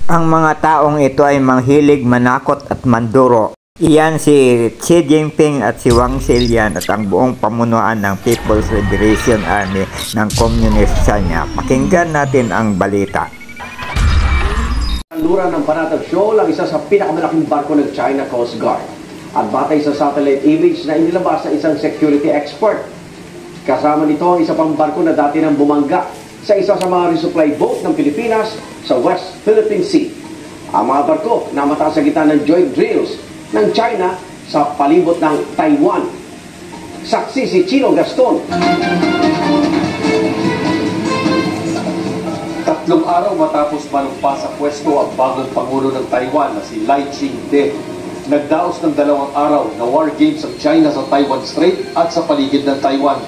Ang mga taong ito ay manghilig manakot at manduro. Iyan si Xi Jinping at si Wang Zillian at ang buong pamunuan ng People's Liberation Army ng Communist China. Pakinggan natin ang balita. Kanluran ng Panatag Shoal ang isa sa pinakamalaking barko ng China Coast Guard. At batay sa satellite image na inilabas sa isang security expert. Kasama nito ang isa pang barko na dati nang bumangga sa isa sa mga resupply boat ng Pilipinas sa West Philippine Sea. Ang mga barko namata sa gitna ng joint drills ng China sa palibot ng Taiwan. Saksi si Chino Gaston. 3 araw matapos manumpa sa pwesto ang bagong Pangulo ng Taiwan na si Lai Ching-te, nagdaos ng 2 araw na war games ang China sa Taiwan Strait at sa paligid ng Taiwan.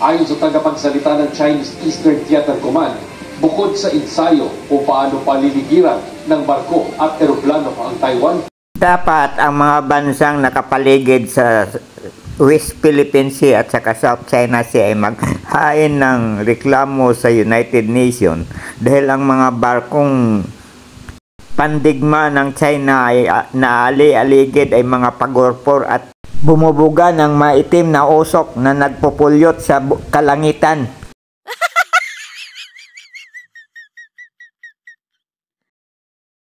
Ayon sa tagapagsalita ng Chinese Eastern Theater Command, bukod sa ensayo kung paano paliligiran ng barko at eroplano ang Taiwan, Dapat ang mga bansang nakapaligid sa West Philippine Sea at saka South China Sea ay maghain ng reklamo sa United Nations dahil ang mga barkong pandigma ng China ay naali-aligid ay mga pagorpor at bumubuga ng maitim na usok na nagpupulyot sa kalangitan.